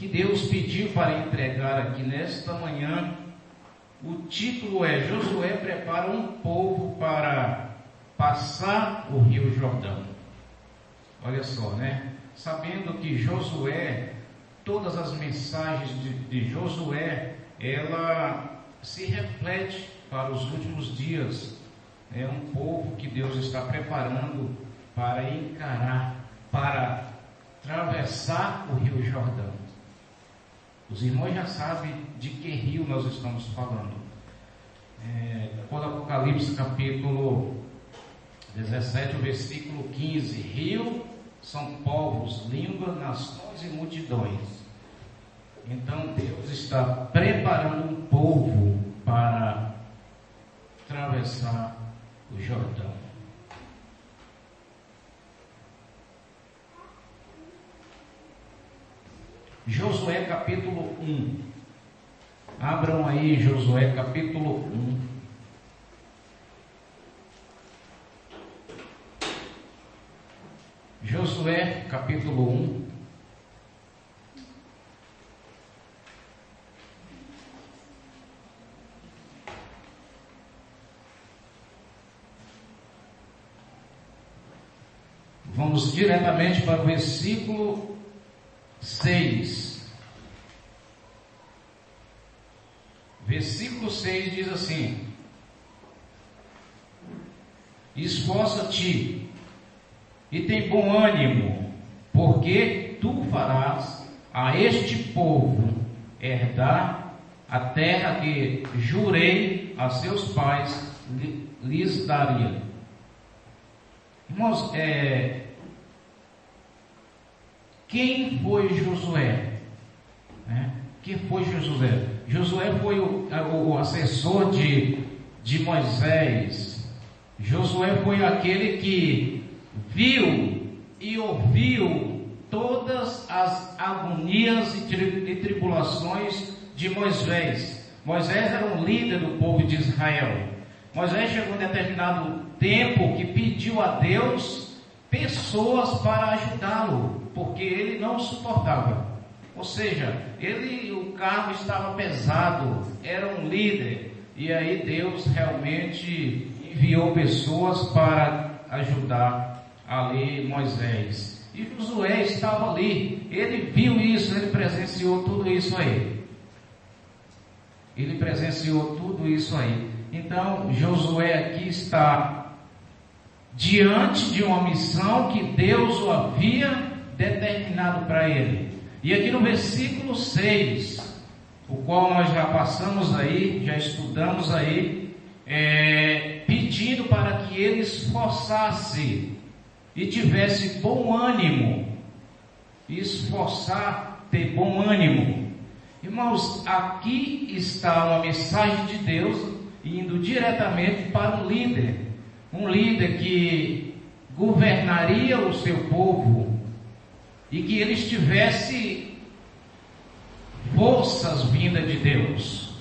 que Deus pediu para entregar aqui nesta manhã, o título é: Josué prepara um povo para passar o Rio Jordão. Olha só, né? Sabendo que Josué, todas as mensagens de Josué, ela se reflete para os últimos dias. É um povo que Deus está preparando para encarar, para atravessar o Rio Jordão. Os irmãos já sabem de que rio nós estamos falando. Quando Apocalipse capítulo 17, o versículo 15: rio são povos, língua, nações e multidões. Então Deus está preparando um povo para atravessar o Jordão. Josué capítulo 1. Abram aí Josué capítulo 1. Josué capítulo 1. Vamos diretamente para o versículo 6. Versículo 6 diz assim: esforça-te e tem bom ânimo, porque tu farás a este povo herdar a terra que jurei a seus pais lhes daria. Irmãos, quem foi Josué? Quem foi Josué? Josué foi o assessor de Moisés. Josué foi aquele que viu e ouviu todas as agonias e tribulações de Moisés. Moisés era um líder do povo de Israel. Moisés chegou em determinado tempo que pediu a Deus pessoas para ajudá-lo, porque ele não suportava. Ou seja, o cargo estava pesado, era um líder, e aí Deus realmente enviou pessoas para ajudar ali Moisés. E Josué estava ali, ele viu isso, ele presenciou tudo isso aí. Então, Josué aqui está diante de uma missão que Deus o havia determinado para ele. E aqui no versículo 6, o qual nós já passamos aí, já estudamos aí, pedindo para que ele esforçasse e tivesse bom ânimo. Ter bom ânimo. Irmãos, aqui está uma mensagem de Deus indo diretamente para um líder que governaria o seu povo e que ele tivesse forças vindas de Deus.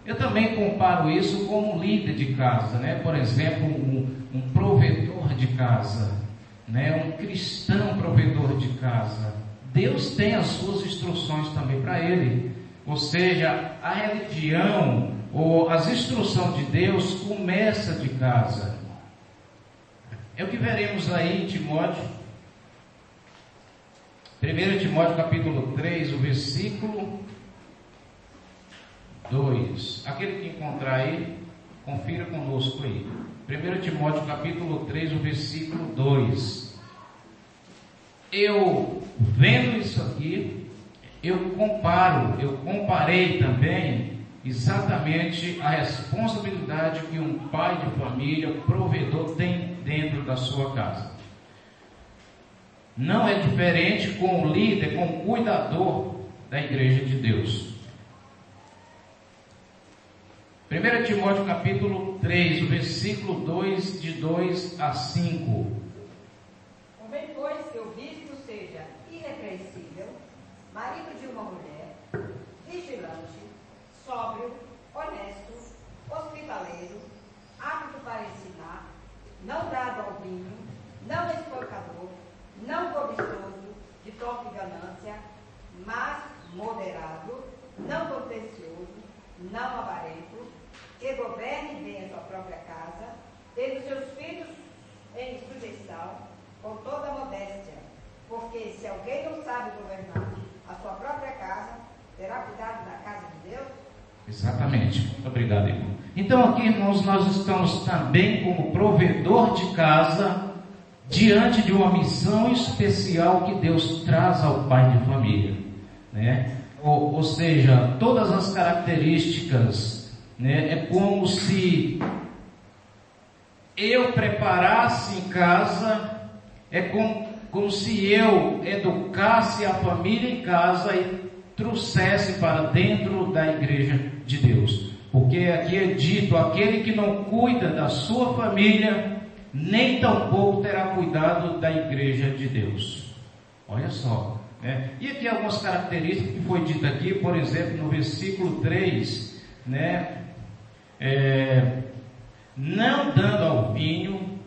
Eu também comparo isso com um líder de casa, né? Por exemplo, um provedor de casa, né? Um cristão provedor de casa. Deus tem as suas instruções também para ele. Ou seja, a religião ou as instruções de Deus começa de casa. É o que veremos aí em Timóteo. 1 Timóteo capítulo 3, o versículo 2. Aquele que encontrar aí, confira conosco aí. 1 Timóteo capítulo 3, o versículo 2. Eu vendo isso aqui, eu comparei também exatamente a responsabilidade que um pai de família, provedor, tem dentro da sua casa. Não é diferente com o líder, com o cuidador da igreja de Deus. 1 Timóteo capítulo 3, o versículo 2, de 2 a 5. Convém, pois, que o bispo seja irrepreensível, marido de uma mulher, vigilante, sóbrio, honesto, hospitaleiro, apto para ensinar, não dado ao vinho, não espancador, não cobiçoso de torpe ganância, mas moderado, não contencioso, não avarento, que governe bem a sua própria casa, tendo seus filhos em sujeição, com toda a modéstia. Porque se alguém não sabe governar a sua própria casa, terá cuidado da casa de Deus? Exatamente. Muito obrigado, irmão. Então aqui, irmãos, nós estamos também como provedor de casa diante de uma missão especial que Deus traz ao pai de família, né? Ou seja, todas as características, né? É como se eu preparasse em casa, é como se eu educasse a família em casa e trouxesse para dentro da igreja de Deus. Porque aqui é dito, aquele que não cuida da sua família, nem tampouco terá cuidado da igreja de Deus. Olha só, né? E aqui algumas características que foi dito aqui, por exemplo, no versículo 3, né? Não dando ao vinho,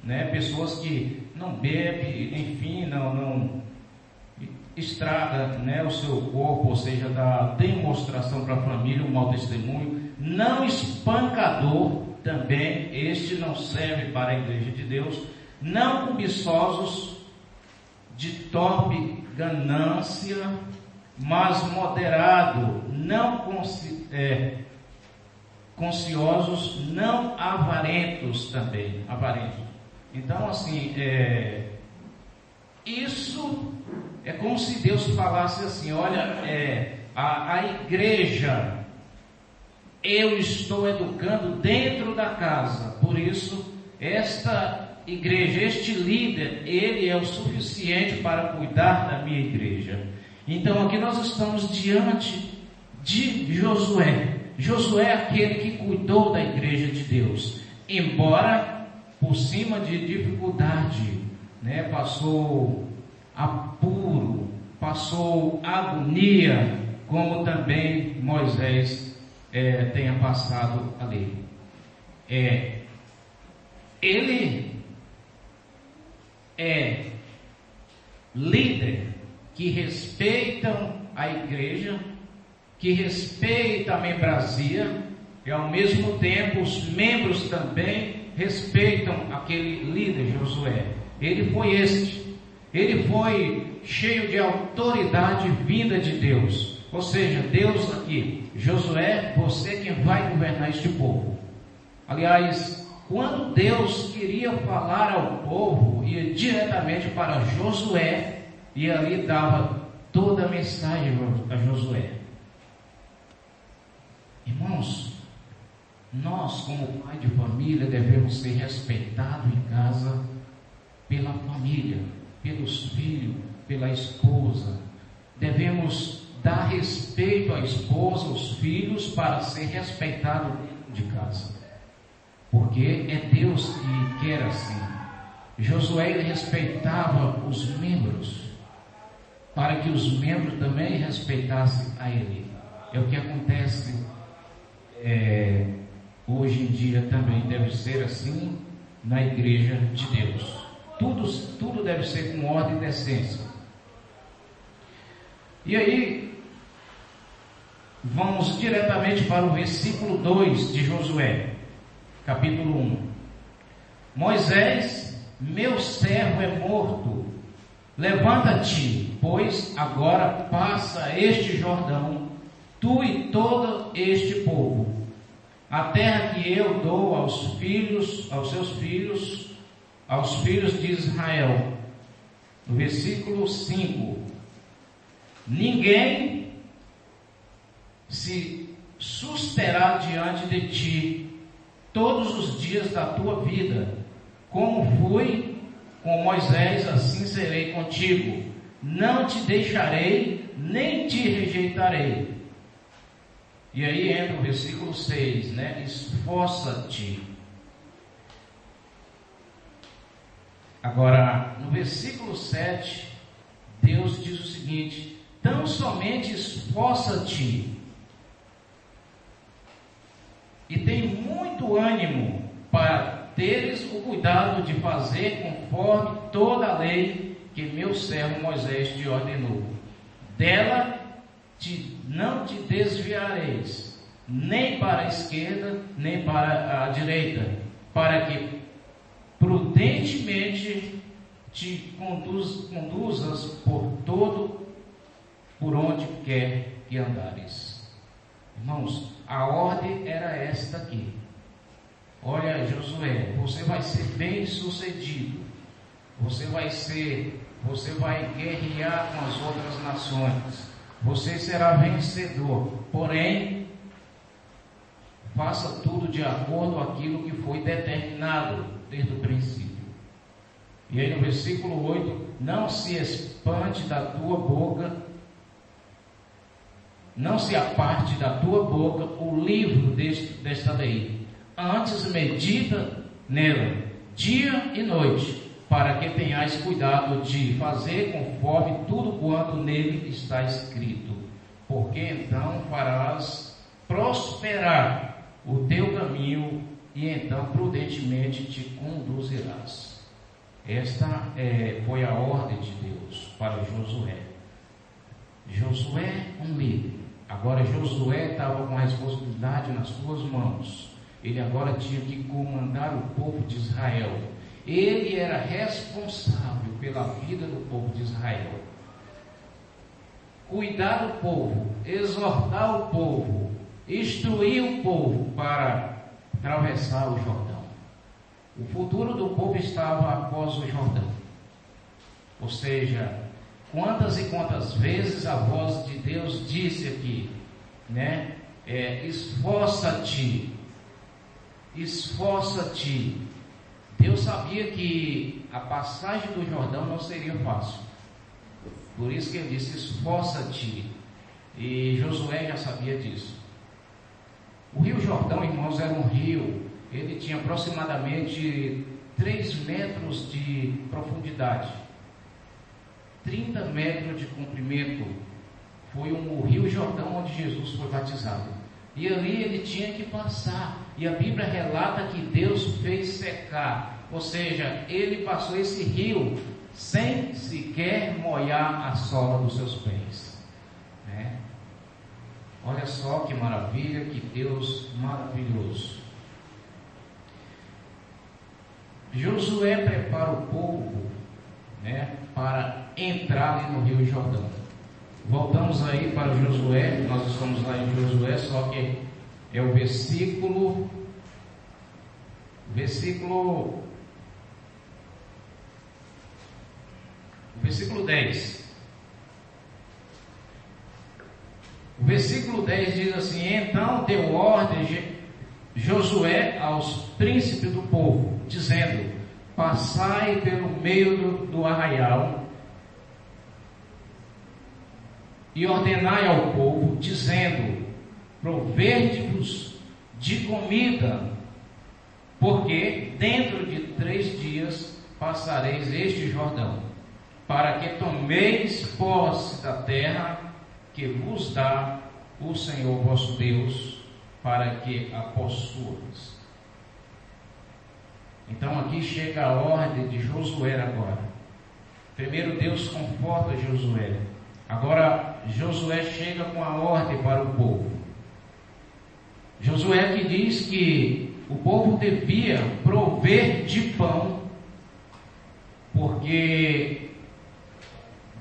né? Pessoas que não bebem, enfim, não estraga, né, o seu corpo, ou seja, dá demonstração para a família, um mau testemunho. Não espancador também, este não serve para a igreja de Deus. Não cobiçosos, de torpe ganância, mas moderado, não consciosos, não avarentos também, avarentos. Então, assim, isso é como se Deus falasse assim: olha, a igreja, eu estou educando dentro da casa, por isso, esta igreja, este líder, ele é o suficiente para cuidar da minha igreja. Então, aqui nós estamos diante de Josué. Josué é aquele que cuidou da igreja de Deus, embora por cima de dificuldade, né, passou apuro, passou agonia, como também Moisés tenha passado ali. Ele é líder que respeitam a igreja, que respeita a membrazia, e ao mesmo tempo os membros também respeitam aquele líder, Josué. Ele foi cheio de autoridade vinda de Deus. Ou seja, Deus aqui, Josué, você quem vai governar este povo. Aliás, quando Deus queria falar ao povo, ia diretamente para Josué, e ali dava toda a mensagem a Josué. Irmãos, nós como pai de família devemos ser respeitados em casa pela família, pelos filhos, pela esposa. Devemos dar respeito à esposa, aos filhos, para ser respeitado dentro de casa, porque é Deus que quer assim. Josué, ele respeitava os membros, para que os membros também respeitassem a ele. É o que acontece hoje em dia também, deve ser assim na igreja de Deus. Tudo deve ser com ordem e decência. E aí, vamos diretamente para o versículo 2 de Josué, capítulo 1. Moisés, meu servo é morto. Levanta-te, pois agora passa este Jordão, tu e todo este povo, a terra que eu dou aos seus filhos, aos filhos de Israel. No versículo 5: ninguém se susterá diante de ti todos os dias da tua vida. Como fui com Moisés, assim serei contigo. Não te deixarei, nem te rejeitarei. E aí entra o versículo 6, né? Esforça-te. Agora, no versículo 7, Deus diz o seguinte: tão somente esforça-te e tem muito ânimo para teres o cuidado de fazer conforme toda a lei que meu servo Moisés te ordenou. dela não te desviareis, nem para a esquerda, nem para a direita, para que prudentemente te conduzas por onde quer que andares. Irmãos, a ordem era esta aqui. Olha, Josué, você vai ser bem sucedido. Você vai guerrear com as outras nações. Você será vencedor. Porém, faça tudo de acordo com aquilo que foi determinado desde o princípio. E aí no versículo 8, não se espante da tua boca, não se aparte da tua boca o livro desta lei. Antes medita nela, dia e noite, para que tenhais cuidado de fazer conforme tudo quanto nele está escrito. Porque então farás prosperar o teu caminho e então prudentemente te conduzirás. Esta foi a ordem de Deus para Josué. Josué, um líder. Agora Josué estava com a responsabilidade nas suas mãos. Ele agora tinha que comandar o povo de Israel. Ele era responsável pela vida do povo de Israel. Cuidar do povo, exortar o povo, instruir o povo para atravessar o Jordão. O futuro do povo estava após o Jordão. Ou seja, quantas e quantas vezes a voz de Deus disse aqui, né? Esforça-te. Deus sabia que a passagem do Jordão não seria fácil. Por isso que ele disse, esforça-te. E Josué já sabia disso. O rio Jordão, irmãos, era um rio. Ele tinha aproximadamente 3 metros de profundidade, 30 metros de comprimento. Foi o rio Jordão onde Jesus foi batizado. E ali ele tinha que passar. E a Bíblia relata que Deus fez secar. Ou seja, ele passou esse rio sem sequer molhar a sola dos seus pés. Né? Olha só que maravilha, que Deus maravilhoso. Josué prepara o povo, né, para entrar ali no rio Jordão. Voltamos aí para Josué. Nós estamos lá em Josué, só que é o versículo 10. O versículo 10 diz assim: então deu ordem Josué aos príncipes do povo, dizendo: passai pelo meio do arraial e ordenai ao povo, dizendo: proverde-vos de comida, porque dentro de 3 dias passareis este Jordão, para que tomeis posse da terra que vos dá o Senhor vosso Deus, para que a possuas. Então aqui chega a ordem de Josué agora. Primeiro Deus conforta Josué. Agora Josué chega com a ordem para o povo. Josué que diz que o povo devia prover de pão, porque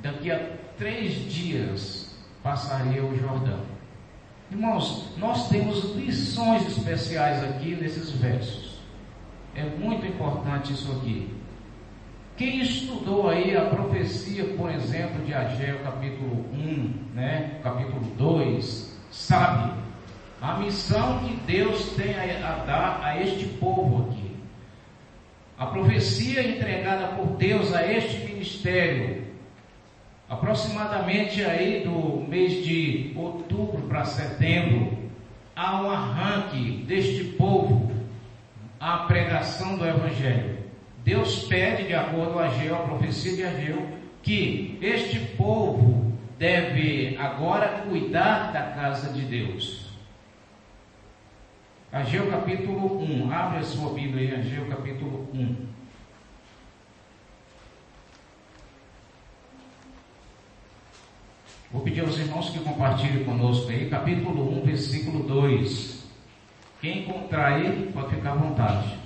daqui a 3 dias passaria o Jordão. Irmãos, nós temos lições especiais aqui nesses versos. É muito importante isso aqui. Quem estudou aí a profecia, por exemplo, de Ageu, capítulo 1, né, capítulo 2, sabe a missão que Deus tem a dar a este povo aqui. A profecia entregada por Deus a este ministério, aproximadamente aí do mês de outubro para setembro, há um arranque deste povo à pregação do Evangelho. Deus pede, de acordo com Ageu, a profecia de Ageu, que este povo deve agora cuidar da casa de Deus. Ageu capítulo 1, abre a sua Bíblia aí, Ageu capítulo 1. Vou pedir aos irmãos que compartilhem conosco aí, capítulo 1, versículo 2. Quem encontrar aí, pode ficar à vontade.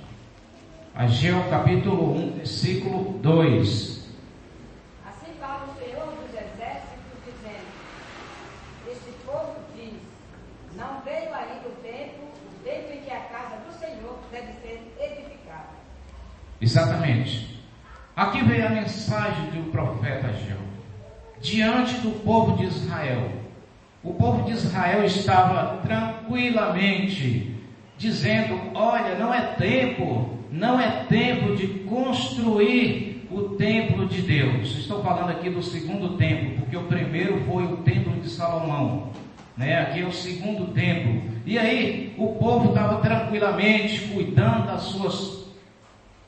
Ageu, capítulo 1, versículo 2. Assim fala o Senhor dos Exércitos, dizendo: este povo diz, não veio ainda o tempo em que a casa do Senhor deve ser edificada. Exatamente. Aqui veio a mensagem do profeta Ageu, diante do povo de Israel. O povo de Israel estava tranquilamente dizendo: olha, não é tempo de construir o templo de Deus. Estou falando aqui do segundo templo, porque o primeiro foi o templo de Salomão, né? Aqui é o segundo templo. E aí o povo estava tranquilamente cuidando das suas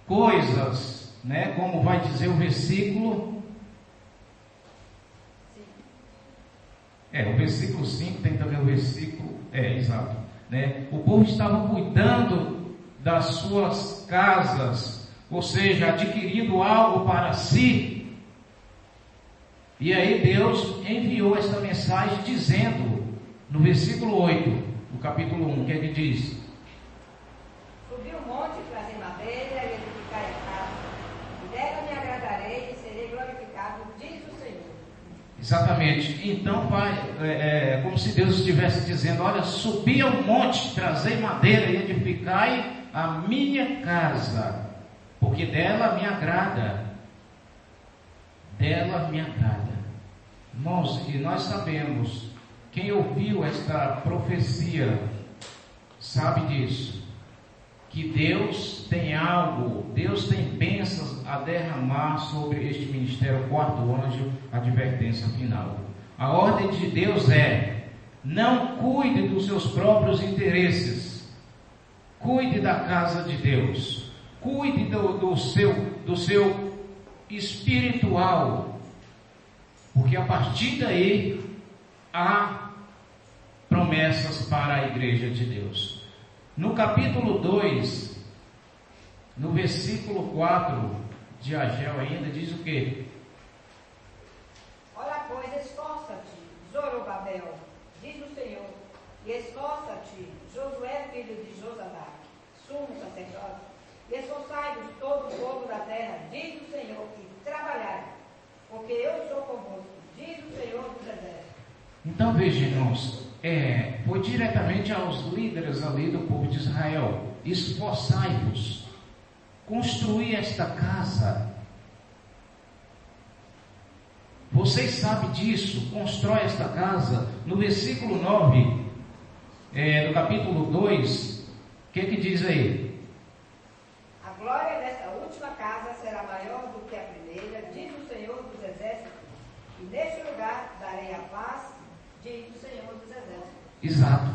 coisas, né? Como vai dizer o versículo. O versículo 5 tem também o versículo. Exato. Né? O povo estava cuidando das suas casas, ou seja, adquirindo algo para si. E aí Deus enviou esta mensagem dizendo, no versículo 8, do capítulo 1, o que ele diz? Subi o monte, trazer madeira e edificar a casa, e dela me agradarei e serei glorificado, diz o Senhor. Exatamente. Então como se Deus estivesse dizendo: olha, subi ao monte, trazei madeira e edificai a minha casa, porque dela me agrada. Dela me agrada. Irmãos, e nós sabemos, quem ouviu esta profecia sabe disso, que Deus tem algo, Deus tem bênçãos a derramar sobre este ministério. Quarto anjo, advertência final. A ordem de Deus é: não cuide dos seus próprios interesses, cuide da casa de Deus, cuide do seu espiritual, porque a partir daí há promessas para a igreja de Deus. No capítulo 2, no versículo 4 de Ageu ainda, diz o quê? Olha, pois, esforça-te, Zorobabel, diz o Senhor, e esforça-te, Josué, filho de Josadac, sumo sacerdote, e esforçai-vos todo o povo da terra, diz o Senhor, e trabalhai, porque eu sou convosco, diz o Senhor dos Exércitos. Então veja, irmãos, foi diretamente aos líderes ali do povo de Israel: esforçai-vos, construir esta casa. Vocês sabem disso, constrói esta casa. No versículo 9, do capítulo 2, o que diz aí? A glória desta última casa será maior do que a primeira, diz o Senhor dos Exércitos, e neste lugar darei a paz, diz o Senhor dos Exércitos. Exato.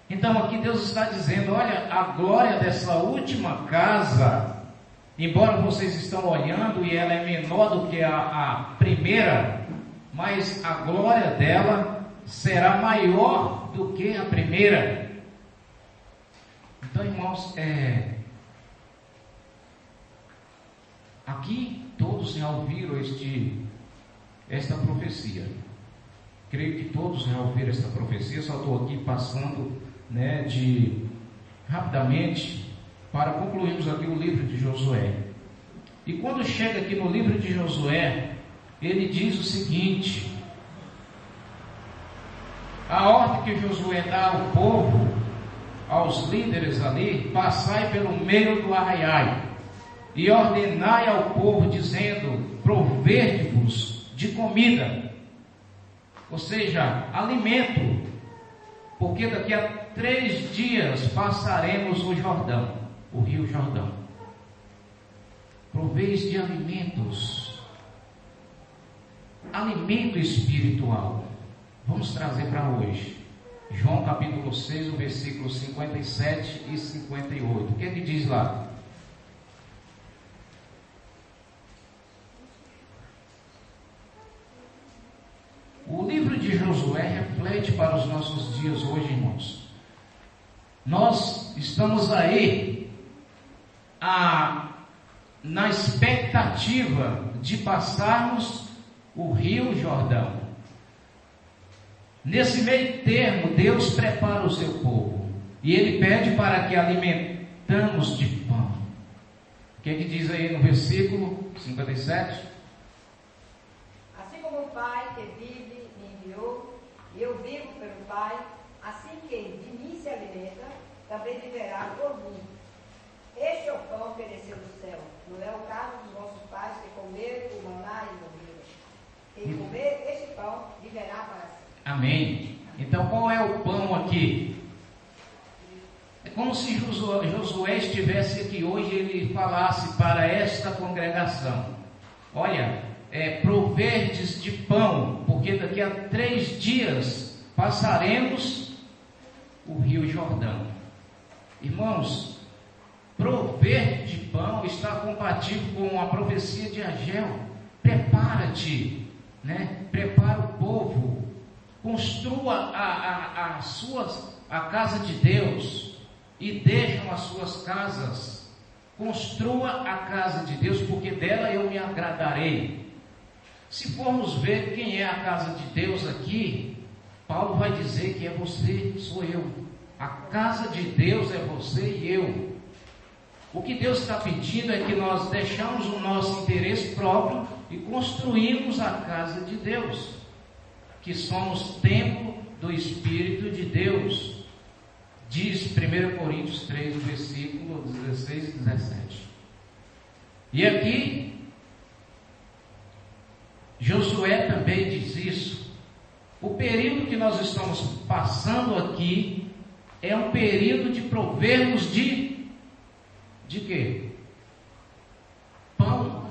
Então aqui Deus está dizendo: olha, a glória dessa última casa, embora vocês estão olhando e ela é menor do que a primeira, mas a glória dela será maior do que a primeira. Então, irmãos, aqui todos já ouviram esta profecia. Creio que todos já ouviram esta profecia. Só estou aqui passando, rapidamente, para concluirmos aqui o livro de Josué. E quando chega aqui no livro de Josué, ele diz o seguinte: a ordem que Josué dá ao povo, aos líderes ali: passai pelo meio do arraiai e ordenai ao povo, dizendo: proverde-vos de comida, ou seja, alimento, porque daqui a 3 dias passaremos o Jordão, o rio Jordão. Proveis de alimentos, alimento espiritual. Vamos trazer para hoje João capítulo 6, o versículo 57 e 58. O que é que diz lá? O livro de Josué reflete para os nossos dias hoje, irmãos. Nós estamos aí na expectativa de passarmos o rio Jordão. Nesse meio termo, Deus prepara o seu povo. E Ele pede para que alimentamos de pão. O que é que diz aí no versículo 57? Assim como o Pai que vive me enviou, e eu vivo pelo Pai, assim que de mim se alimenta, também viverá por mim. Este é o pão que desceu do céu. Não é o caso dos nossos pais que comeram o maná e morreram. Quem comer este pão viverá para sempre. Amém. Então qual é o pão aqui? É como se Josué estivesse aqui hoje e ele falasse para esta congregação: olha, proverdes de pão, porque daqui a 3 dias passaremos o Rio Jordão. Irmãos, prover de pão está compatível com a profecia de Ageu. Prepara-te, né? Prepara o povo, construa a casa de Deus e deixam as suas casas. Construa a casa de Deus, porque dela eu me agradarei. Se formos ver quem é a casa de Deus aqui, Paulo vai dizer que é você, sou eu. A casa de Deus é você e eu. O que Deus está pedindo é que nós deixamos o nosso interesse próprio e construímos a casa de Deus, que somos templo do Espírito de Deus. Diz 1 Coríntios 3, versículo 16 e 17. E aqui, Josué também diz isso. O período que nós estamos passando aqui é um período de provermos de quê? Pão.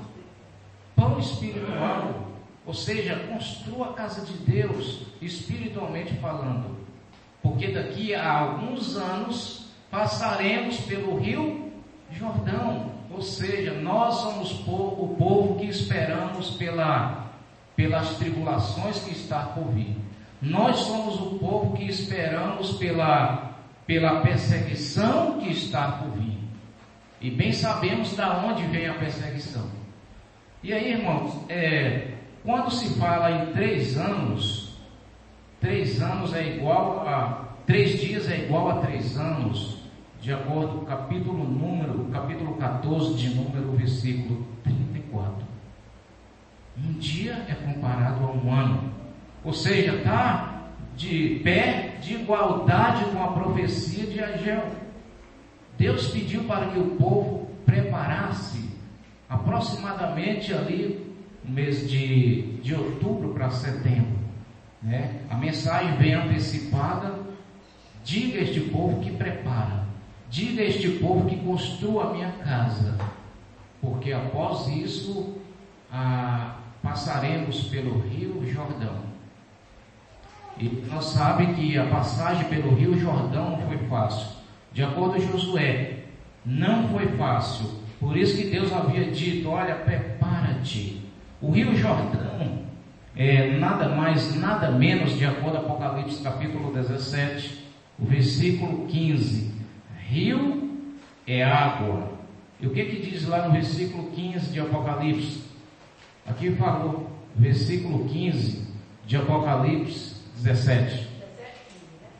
Pão espiritual. Ou seja, construa a casa de Deus, espiritualmente falando. Porque daqui a alguns anos passaremos pelo Rio Jordão. Ou seja, nós somos o povo que esperamos pelas tribulações que está por vir. Nós somos o povo que esperamos pela perseguição que está por vir. E bem sabemos de onde vem a perseguição. E aí, irmãos, quando se fala em 3 anos, 3 anos é igual a 3 dias é igual a 3 anos, de acordo com o capítulo 14 de Número, versículo 34. Um dia é comparado a um ano. Ou seja, está de pé, de igualdade com a profecia de Ageu. Deus pediu para que o povo preparasse aproximadamente ali no mês de outubro para setembro, né? A mensagem vem antecipada. Diga a este povo que prepara, diga a este povo que construa a minha casa, porque após isso passaremos pelo Rio Jordão. E nós sabemos que a passagem pelo Rio Jordão não foi fácil. De acordo com Josué, não foi fácil. Por isso que Deus havia dito: olha, prepara-te. O Rio Jordão é nada mais, nada menos, de acordo com Apocalipse capítulo 17, o versículo 15. Rio é água. E o que diz lá no versículo 15 de Apocalipse? Aqui falou, versículo 15 de Apocalipse 17.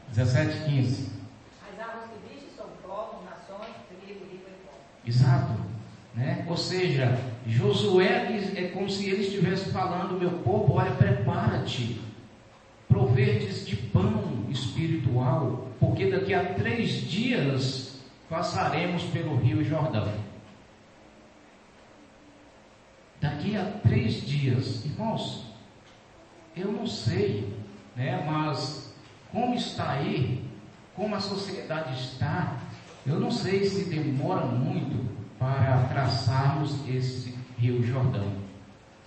17, 15. As águas que viste são povos, nações, tribo, rico e pobre. Exato, né? Ou seja, Josué é como se ele estivesse falando: meu povo, olha, prepara-te, proverdes de pão espiritual, porque daqui a 3 dias passaremos pelo Rio Jordão. Daqui a 3 dias, irmãos, eu não sei, né? Mas como está aí, como a sociedade está, eu não sei se demora muito para traçarmos esse Rio Jordão.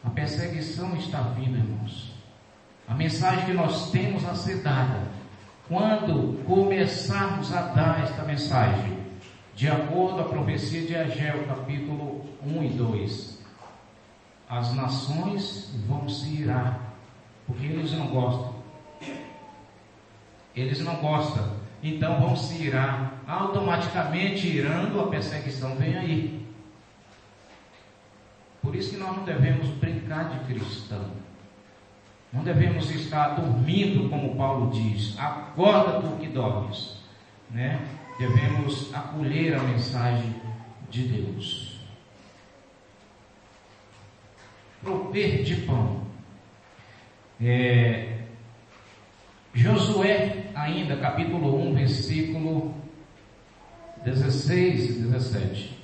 A perseguição está vindo, irmãos. A mensagem que nós temos a ser dada, quando começarmos a dar esta mensagem, de acordo com a profecia de Ageu, capítulo 1 e 2, as nações vão se irar, porque eles não gostam. Eles não gostam, então vão se irar. Automaticamente irando, a perseguição vem aí. Por isso que nós não devemos brincar de cristão. Não devemos estar dormindo, como Paulo diz. Acorda tu que dormes, né? Devemos acolher a mensagem de Deus. Prover de pão. Josué, ainda, capítulo 1, versículo 16 e 17.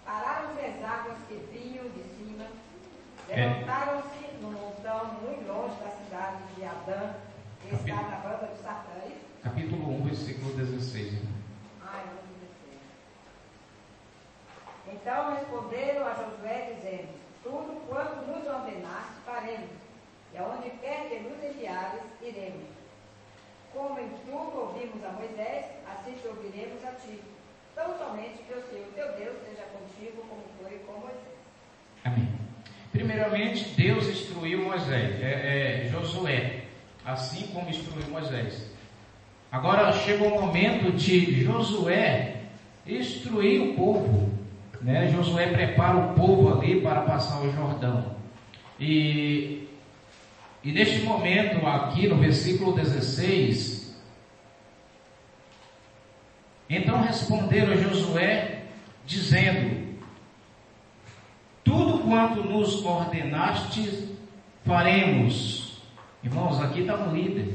Pararam-se as águas que vinham de cima, levantaram-se no montão muito longe da cidade de Adã, que está na banda de Satã. Capítulo 1, versículo 16. Então responderam a Josué, dizendo: tudo quanto nos ordenaste, faremos, e aonde quer que nos enviares, iremos. Como em tudo ouvimos a Moisés, assim te ouviremos a ti. Tão somente que o Senhor teu Deus seja contigo, como foi com Moisés. Amém. Primeiramente, Deus instruiu Moisés, Josué, assim como instruiu Moisés. Agora chegou o momento de Josué instruir o povo, né? Josué prepara o povo ali para passar o Jordão. E neste momento aqui no versículo 16, então responderam a Josué, dizendo: tudo quanto nos ordenaste, faremos. Irmãos, aqui está um líder.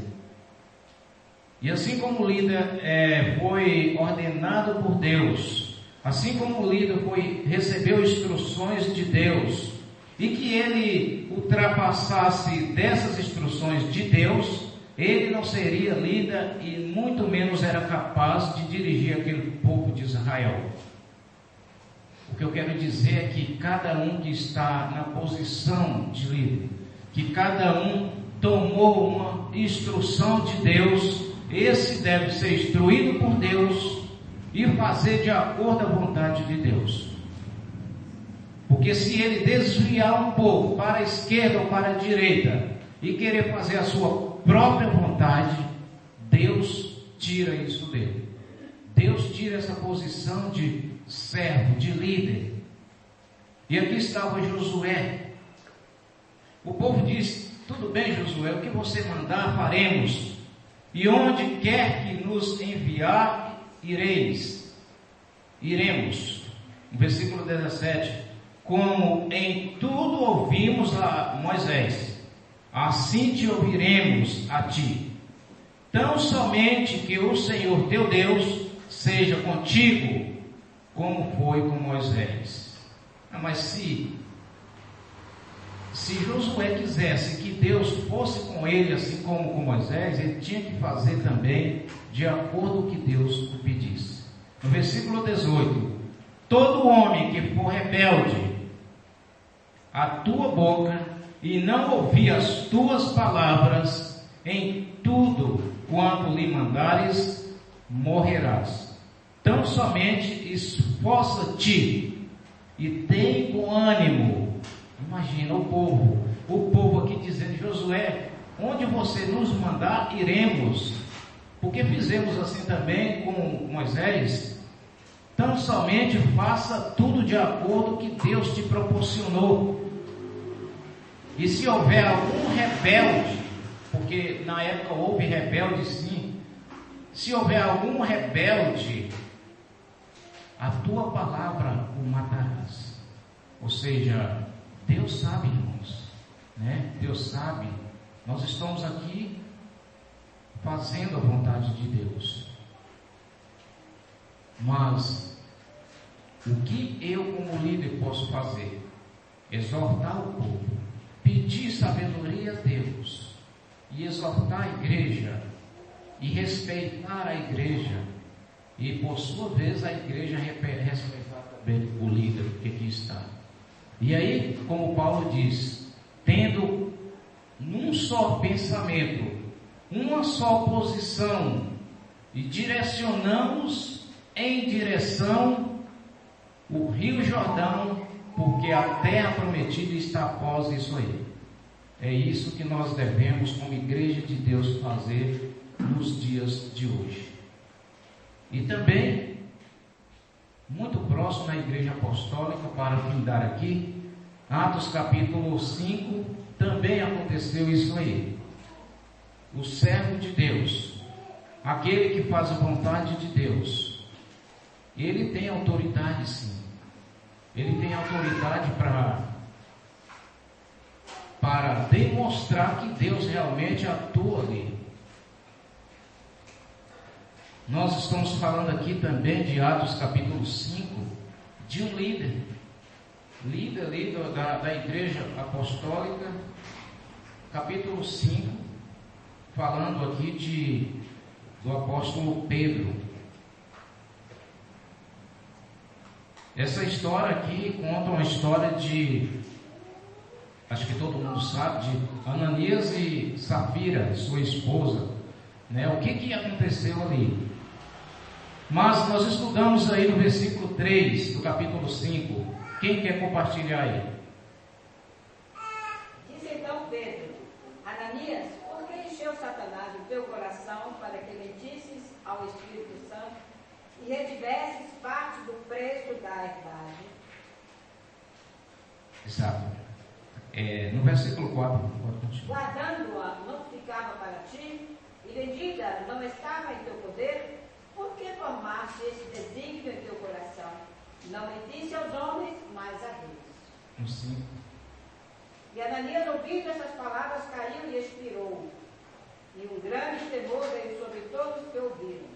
E assim como o líder foi ordenado por Deus, assim como o líder recebeu instruções de Deus, e que ele ultrapassasse dessas instruções de Deus, ele não seria líder e muito menos era capaz de dirigir aquele povo de Israel. O que eu quero dizer é que cada um que está na posição de líder, que cada um tomou uma instrução de Deus, esse deve ser instruído por Deus e fazer de acordo à vontade de Deus. Porque se ele desviar um pouco para a esquerda ou para a direita e querer fazer a sua própria vontade, Deus tira isso dele. Deus tira essa posição de servo, de líder. E aqui estava Josué. O povo diz: tudo bem, Josué, o que você mandar faremos, e onde quer que nos enviar, iremos. No versículo 17: como em tudo ouvimos a Moisés, assim te ouviremos a ti. Tão somente que o Senhor teu Deus seja contigo, como foi com Moisés. Mas se Josué quisesse que Deus fosse com ele, assim como com Moisés, ele tinha que fazer também de acordo com o que Deus o pedisse. No versículo 18: todo homem que for rebelde à tua boca e não ouvir as tuas palavras, em tudo quanto lhe mandares, morrerás. Tão somente esforça-te e tem bom ânimo. Imagina o povo aqui dizendo: Josué, onde você nos mandar, iremos. Porque fizemos assim também com Moisés. Tão somente faça tudo de acordo com o que Deus te proporcionou. E se houver algum rebelde, porque na época houve rebelde sim, se houver algum rebelde, a tua palavra o matarás. Ou seja, Deus sabe, irmãos, né? Deus sabe. Nós estamos aqui fazendo a vontade de Deus. Mas o que eu como líder posso fazer? Exortar o povo, pedir sabedoria a Deus e exortar a igreja e respeitar a igreja, e por sua vez a igreja respeitar também o líder que aqui está. E aí, como Paulo diz, tendo num só pensamento, uma só posição, e direcionamos em direção o Rio Jordão, porque a terra prometida está após isso aí. É isso que nós devemos, como igreja de Deus, fazer nos dias de hoje. E também muito próximo à igreja apostólica, para findar aqui, Atos capítulo 5, também aconteceu isso aí. O servo de Deus, aquele que faz a vontade de Deus, ele tem autoridade, sim. Ele tem autoridade para demonstrar que Deus realmente atua ali. Nós estamos falando aqui também de Atos capítulo 5, de um líder da igreja apostólica, capítulo 5, falando aqui do apóstolo Pedro. Essa história aqui conta uma história acho que todo mundo sabe, de Ananias e Safira, sua esposa, né? O que aconteceu ali? Mas nós estudamos aí no versículo 3 do capítulo 5. Quem quer compartilhar aí? Disse então Pedro: Ananias, por que encheu Satanás o teu coração para que mentisses ao Espírito Santo e retivesses parte do preço da herdade? Exato. No versículo 4. Guardando-a não ficava para ti, e vendida não estava em teu poder? Por que formaste esse desígnio em teu coração? Não mentisse aos homens, mas a Deus. Sim. E Ananias, ouvindo essas palavras, caiu e expirou. E um grande temor veio sobre todos que ouviram.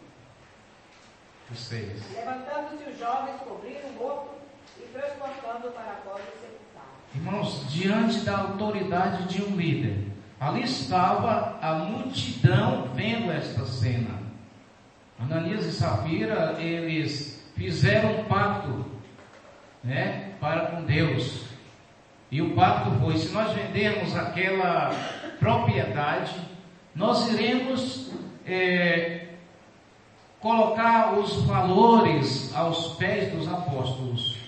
6. Levantando-se os jovens, cobriram o morto e transportando para fora o sepulcro. Irmãos, diante da autoridade de um líder, ali estava a multidão vendo esta cena. Ananias e Safira, eles fizeram um pacto, né, para com Deus. E o pacto foi: se nós vendermos aquela propriedade, nós iremos colocar os valores aos pés dos apóstolos.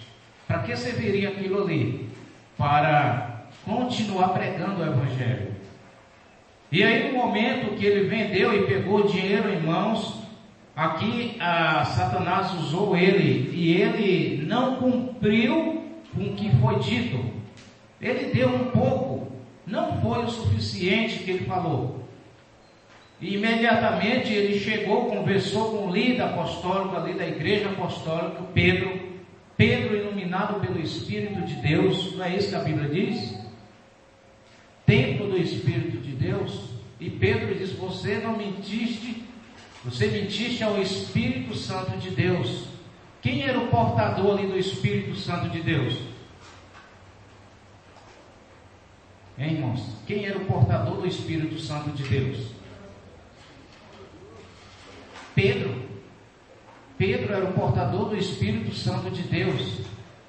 Para que serviria aquilo ali? Para continuar pregando o Evangelho. E aí, no momento que ele vendeu e pegou o dinheiro em mãos, aqui Satanás usou ele, e ele não cumpriu com o que foi dito. Ele deu um pouco, não foi o suficiente que ele falou. E imediatamente ele chegou, conversou com o líder apostólico ali da igreja apostólica, Pedro, iluminado pelo Espírito de Deus. Não é isso que a Bíblia diz? Templo do Espírito de Deus. E Pedro diz: você não mentiste, você mentiste ao Espírito Santo de Deus. Quem era o portador ali do Espírito Santo de Deus? Hein, irmãos? Quem era o portador do Espírito Santo de Deus? Pedro era o portador do Espírito Santo de Deus.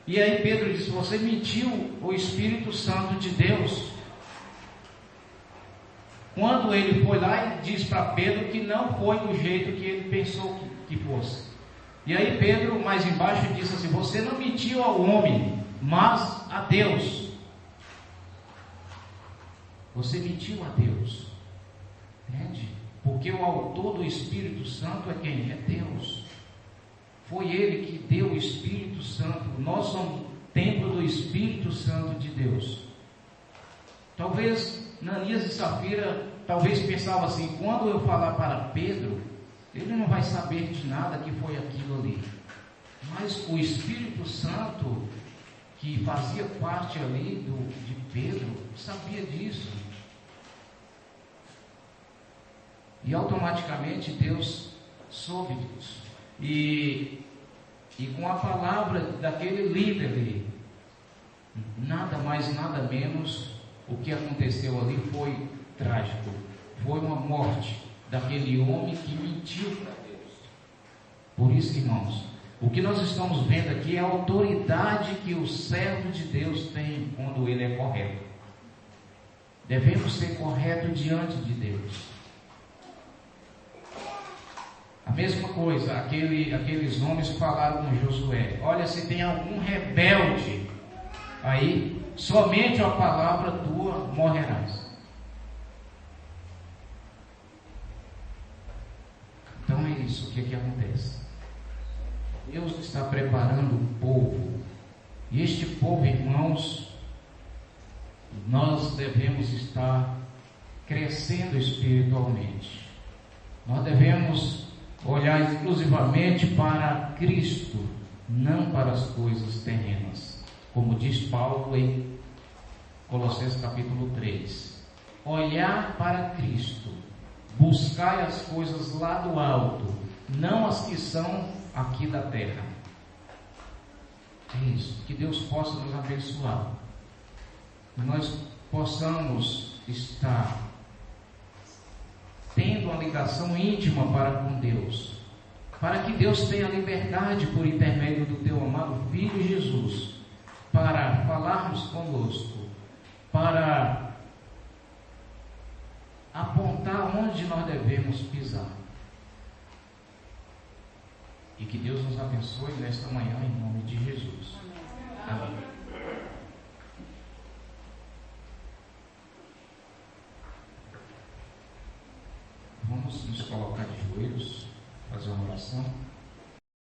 E aí Pedro disse: você mentiu o Espírito Santo de Deus. Quando ele foi lá e disse para Pedro que não foi do jeito que ele pensou que fosse. E aí Pedro, mais embaixo, disse assim: você não mentiu ao homem, mas a Deus. Você mentiu a Deus. Entende? Porque o autor do Espírito Santo é quem? É Deus. Foi Ele que deu o Espírito Santo. Nós somos templo do Espírito Santo de Deus. Talvez Ananias e Safira pensavam assim: quando eu falar para Pedro, ele não vai saber de nada que foi aquilo ali. Mas o Espírito Santo, que fazia parte ali de Pedro, sabia disso. E automaticamente Deus soube disso. E com a palavra daquele líder ali, nada mais, nada menos, o que aconteceu ali foi trágico. Foi uma morte daquele homem que mentiu para Deus. Por isso, irmãos, o que nós estamos vendo aqui é a autoridade que o servo de Deus tem quando ele é correto. Devemos ser corretos diante de Deus. A mesma coisa, aqueles homens falaram com Josué: olha, se tem algum rebelde aí, somente a palavra tua morrerás. Então é isso, o que acontece? Deus está preparando um povo. E este povo, irmãos, nós devemos estar crescendo espiritualmente. Nós devemos olhar exclusivamente para Cristo, não para as coisas terrenas. Como diz Paulo em Colossenses capítulo 3. Olhar para Cristo, buscar as coisas lá do alto, não as que são aqui da terra. É isso, que Deus possa nos abençoar, que nós possamos estar tendo uma ligação íntima para com Deus, para que Deus tenha liberdade por intermédio do teu amado Filho Jesus, para falarmos conosco, para apontar onde nós devemos pisar. E que Deus nos abençoe nesta manhã, em nome de Jesus. Amém. Vamos nos colocar de joelhos, fazer uma oração.